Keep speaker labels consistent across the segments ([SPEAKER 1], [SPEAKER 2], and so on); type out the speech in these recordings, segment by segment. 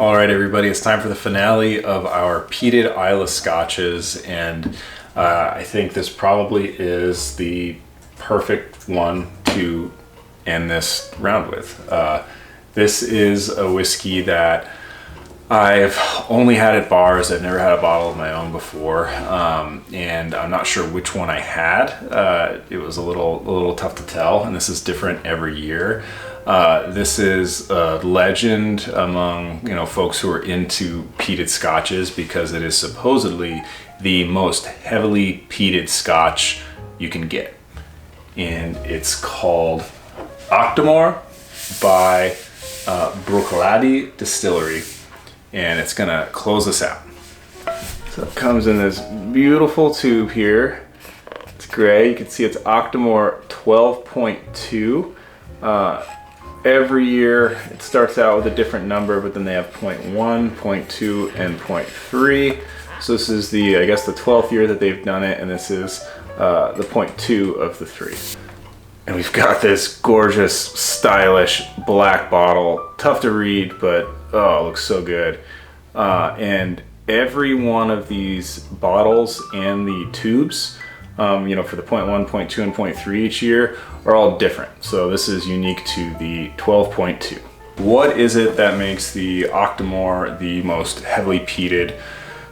[SPEAKER 1] All right, everybody, it's time for the finale of our Peated Islay scotches, and I think this probably is the perfect one to end this round with. This is a whiskey that I've only had at bars. I've never had a bottle of my own before, and I'm not sure which one I had. It was a little tough to tell, and this is different every year. This is a legend among folks who are into peated scotches because it is supposedly the most heavily peated scotch you can get, and it's called Octomore by Peated Distillery, and it's gonna close us out. So it comes in this beautiful tube here. It's gray. You can see it's Octomore 12.2. Every year it starts out with a different number, but then they have 0.1, 0.2, and 0.3. So this is I guess the 12th year that they've done it, and this is the 0.2 of the 3. And we've got this gorgeous, stylish black bottle. Tough to read, but oh, it looks so good. And every one of these bottles and the tubes, for the 0.1, 0.2, and 0.3 each year are all different. So this is unique to the 12.2. What is it that makes the Octomore the most heavily peated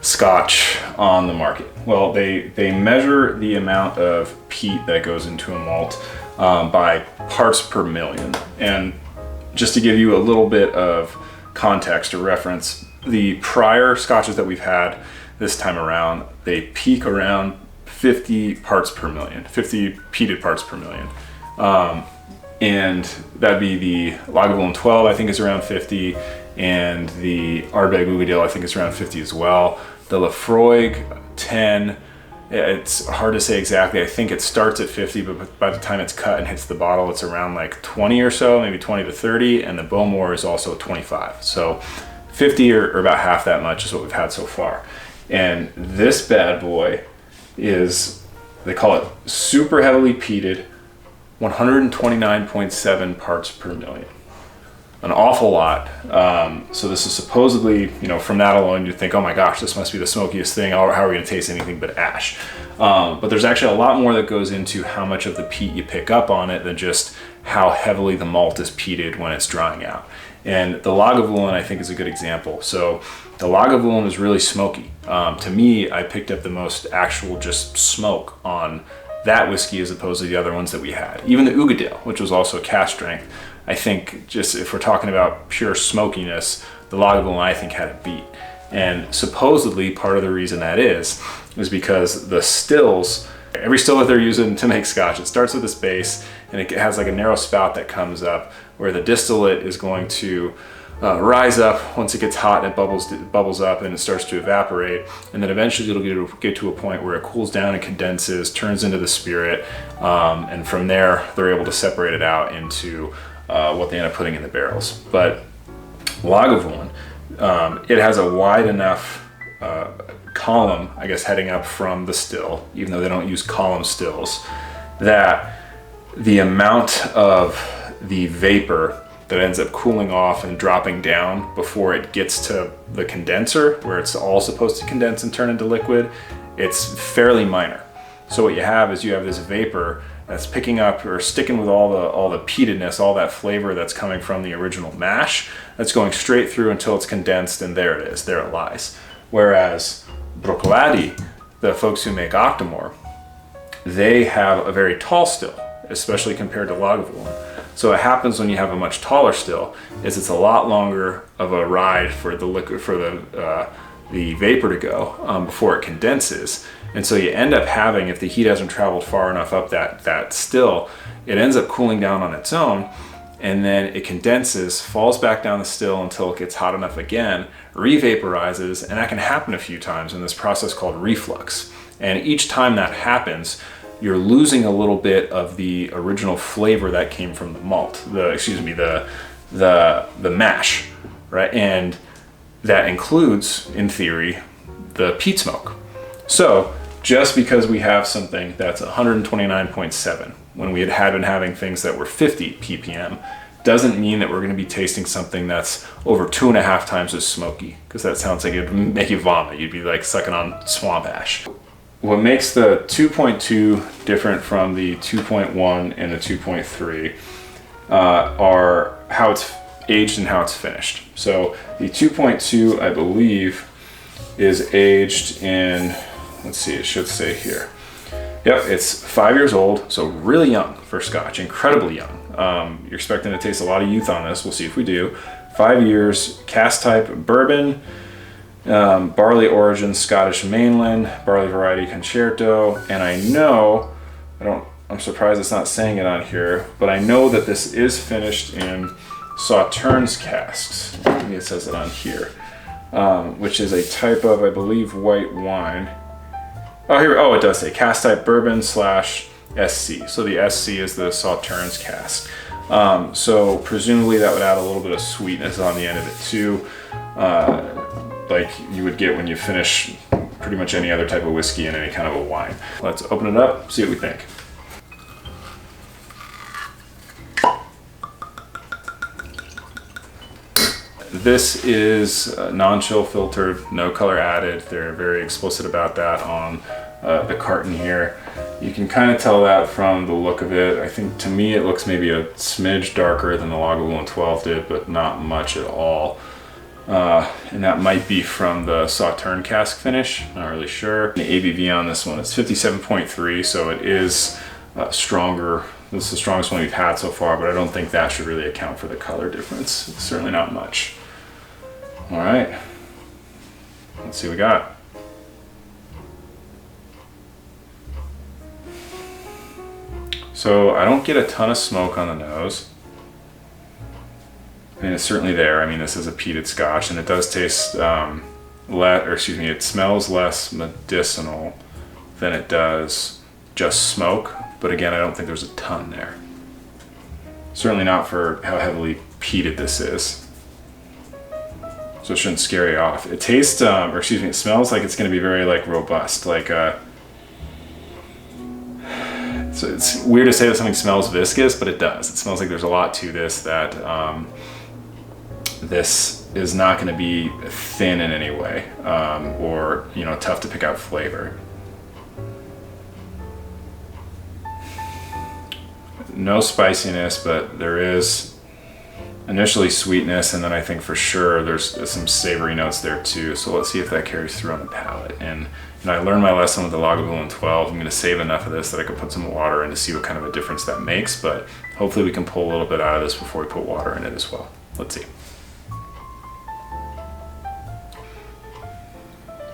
[SPEAKER 1] scotch on the market? Well, they measure the amount of peat that goes into a malt by parts per million. And just to give you a little bit of context or reference, the prior scotches that we've had this time around, they peak around 50 parts per million, 50 peated parts per million. And that'd be the Lagavulin 12, I think is around 50, and the Ardbeg Ugadale, I think is around 50 as well. The Laphroaig 10, it's hard to say exactly. I think it starts at 50, but by the time it's cut and hits the bottle, it's around like 20 or so, maybe 20 to 30, and the Bowmore is also 25. So 50 or about half that much is what we've had so far. And this bad boy is, they call it super heavily peated, 129.7 parts per million. An awful lot. So this is supposedly, from that alone, you'd think, oh my gosh, this must be the smokiest thing. How are we going to taste anything but ash? But there's actually a lot more that goes into how much of the peat you pick up on it than just how heavily the malt is peated when it's drying out. And the Lagavulin, I think, is a good example. So the Lagavulin is really smoky. To me, I picked up the most actual just smoke on that whiskey as opposed to the other ones that we had. Even the Ugadale, which was also cask strength, I think just if we're talking about pure smokiness, the Lagavulin, I think, had it beat. And supposedly part of the reason that is because the stills, every still that they're using to make scotch, it starts with this base and it has like a narrow spout that comes up where the distillate is going to rise up once it gets hot and it bubbles up and it starts to evaporate, and then eventually it'll get to a point where it cools down and condenses, turns into the spirit, and from there they're able to separate it out into what they end up putting in the barrels. But Lagavulin, it has a wide enough column, I guess, heading up from the still, even though they don't use column stills, that the amount of the vapor that ends up cooling off and dropping down before it gets to the condenser, where it's all supposed to condense and turn into liquid, it's fairly minor. So what you have is this vapor that's picking up or sticking with all the peatedness, all that flavor that's coming from the original mash, that's going straight through until it's condensed, and there it is, there it lies. Whereas Peated, the folks who make Octomore, they have a very tall still, especially compared to Lagavulin. So what happens when you have a much taller still is it's a lot longer of a ride for the liquid, for the vapor to go before it condenses. And so you end up having, if the heat hasn't traveled far enough up that still, it ends up cooling down on its own, and then it condenses, falls back down the still until it gets hot enough again, revaporizes, and that can happen a few times in this process called reflux. And each time that happens, you're losing a little bit of the original flavor that came from the malt, the mash, right? And that includes, in theory, the peat smoke. So just because we have something that's 129.7, when we had been having things that were 50 ppm, doesn't mean that we're going to be tasting something that's over 2.5 times as smoky, because that sounds like it'd make you vomit. You'd be like sucking on swamp ash. What makes the 2.2 different from the 2.1 and the 2.3 are how it's aged and how it's finished. So the 2.2, I believe, is aged in, let's see, it should say here. Yep, it's 5 years old, so really young for Scotch, incredibly young. You're expecting to taste a lot of youth on this. We'll see if we do. 5 years, cask type bourbon, barley origin Scottish mainland, barley variety concerto, and I'm surprised it's not saying it on here, but I know that this is finished in Sauternes casks. Maybe it says it on here, which is a type of, I believe, white wine. Oh, it does say cask type bourbon / SC. So the SC is the Sauternes cask. So presumably that would add a little bit of sweetness on the end of it too, like you would get when you finish pretty much any other type of whiskey in any kind of a wine. Let's open it up, see what we think. This is non-chill filtered, no color added. They're very explicit about that on the carton here. You can kind of tell that from the look of it. I think to me it looks maybe a smidge darker than the Lagavulin 12 did, but not much at all. And that might be from the Sauternes cask finish, not really sure. The ABV on this one is 57.3, so it is stronger. This is the strongest one we've had so far, but I don't think that should really account for the color difference. It's certainly not much. All right, let's see what we got. So I don't get a ton of smoke on the nose. I mean, it's certainly there. I mean, this is a peated Scotch, and it does taste it smells less medicinal than it does just smoke. But again, I don't think there's a ton there. Certainly not for how heavily peated this is. So it shouldn't scare you off. It tastes, it smells like it's going to be very like robust. Like, so it's weird to say that something smells viscous, but it does. It smells like there's a lot to this, that this is not going to be thin in any way, or tough to pick out flavor. No spiciness, but there is initially sweetness, and then I think for sure there's some savory notes there too. So let's see if that carries through on the palate. And I learned my lesson with the Lagavulin 12. I'm going to save enough of this that I could put some water in to see what kind of a difference that makes, but hopefully we can pull a little bit out of this before we put water in it as well. Let's see.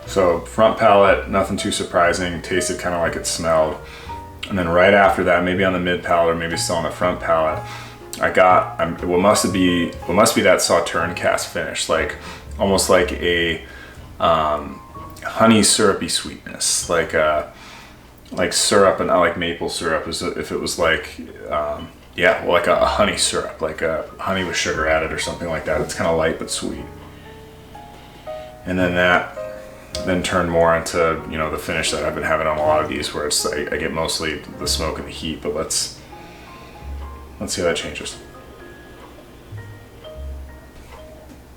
[SPEAKER 1] So front palate, nothing too surprising. Tasted kind of like it smelled. And then right after that, maybe on the mid palate or maybe still on the front palate, I got what must be that Sauternes cask finish, like almost like a honey syrupy sweetness, like syrup, and I like maple syrup as if it was like like a honey syrup, like a honey with sugar added or something like that. It's kind of light but sweet. And then that turned more into the finish that I've been having on a lot of these, where it's I get mostly the smoke and the heat. But let's see how that changes.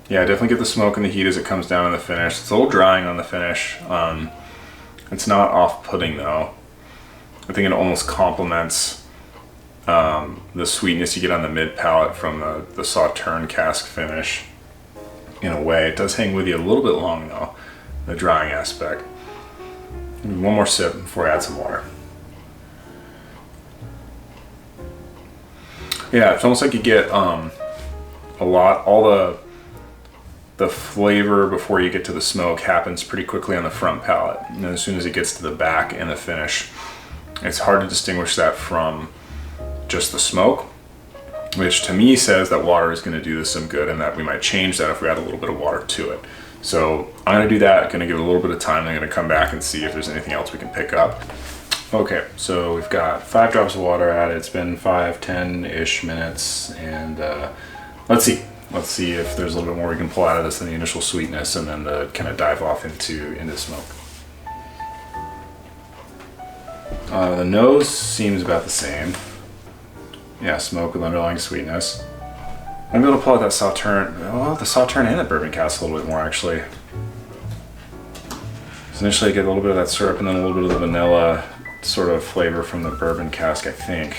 [SPEAKER 1] Yeah, I definitely get the smoke and the heat as it comes down in the finish. It's a little drying on the finish. It's not off-putting though. I think it almost complements the sweetness you get on the mid palate from the Sauternes cask finish in a way. It does hang with you a little bit long though, the drying aspect. One more sip before I add some water. Yeah, it's almost like you get all the flavor before you get to the smoke happens pretty quickly on the front palate. And then as soon as it gets to the back and the finish, it's hard to distinguish that from just the smoke, which to me says that water is going to do this some good, and that we might change that if we add a little bit of water to it. So I'm going to do that. I'm going to give it a little bit of time. I'm going to come back and see if there's anything else we can pick up. Okay, so we've got 5 drops of water added. It's been 5-10-ish minutes, and let's see if there's a little bit more we can pull out of this than the initial sweetness, and then the kind of dive off into smoke. The nose seems about the same. Yeah, smoke with underlying sweetness. I'm able to pull out that Sauterne, well, the Sauterne and the bourbon cask a little bit more actually. So initially I get a little bit of that syrup and then a little bit of the vanilla sort of flavor from the bourbon cask, I think.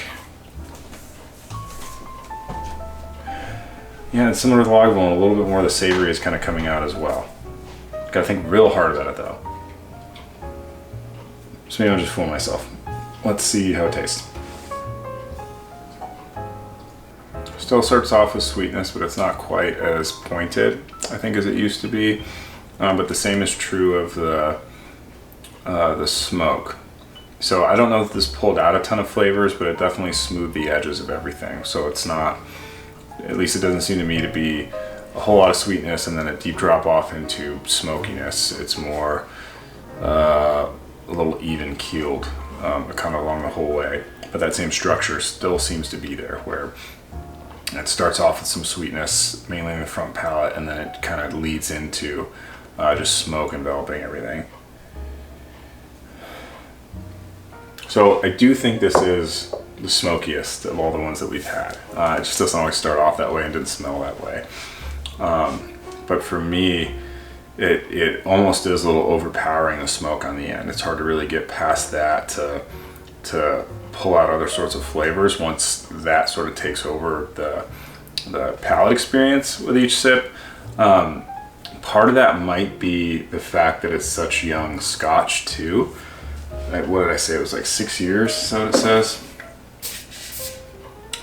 [SPEAKER 1] Yeah, it's similar to the Lagavulin, a little bit more of the savory is kind of coming out as well. Gotta think real hard about it though. So maybe I'm just fooling myself. Let's see how it tastes. Still starts off with sweetness, but it's not quite as pointed, I think, as it used to be. But the same is true of the smoke. So I don't know if this pulled out a ton of flavors, but it definitely smoothed the edges of everything. So it's not, at least it doesn't seem to me to be a whole lot of sweetness and then a deep drop off into smokiness. It's more a little even keeled kind of along the whole way. But that same structure still seems to be there, where it starts off with some sweetness, mainly in the front palate, and then it kind of leads into just smoke enveloping everything. So I do think this is the smokiest of all the ones that we've had. It just doesn't always start off that way and didn't smell that way. But for me, it almost is a little overpowering, the smoke on the end. It's hard to really get past that to pull out other sorts of flavors once that sort of takes over the palate experience with each sip. Part of that might be the fact that it's such young Scotch too. What did I say? It was like 6 years, is that what it says?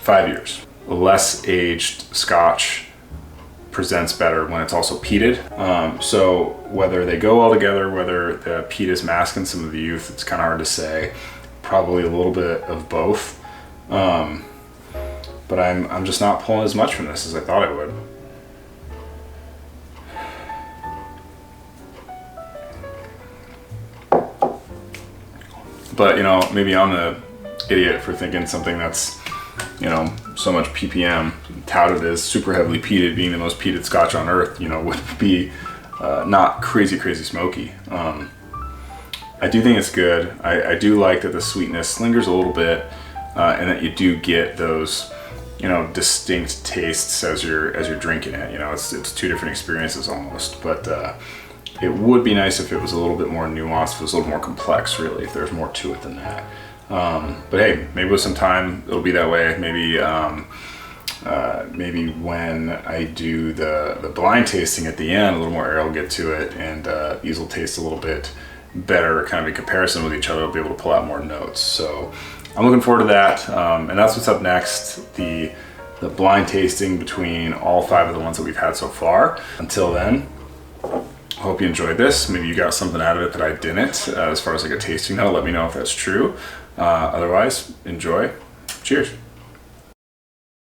[SPEAKER 1] 5 years. Less aged Scotch presents better when it's also peated. So whether they go all together, whether the peat is masking some of the youth, it's kind of hard to say. Probably a little bit of both. But I'm just not pulling as much from this as I thought I would. But, you know, maybe I'm the idiot for thinking something that's, you know, so much ppm, touted as super heavily peated, being the most peated Scotch on earth, you know, would be not crazy smoky. I do think it's good. I do like that the sweetness lingers a little bit, and that you do get those, you know, distinct tastes as you're drinking it. You know, it's two different experiences almost. But it would be nice if it was a little bit more nuanced, if it was a little more complex, really, if there's more to it than that. But hey, maybe with some time it'll be that way. Maybe maybe when I do the blind tasting at the end, a little more air will get to it, and these will taste a little bit better, kind of in comparison with each other. I'll be able to pull out more notes. So I'm looking forward to that, and that's what's up next. The blind tasting between all 5 of the ones that we've had so far. Until then, hope you enjoyed this. Maybe you got something out of it that I didn't, as far as like a tasting note. Let me know if that's true. Otherwise, enjoy. Cheers.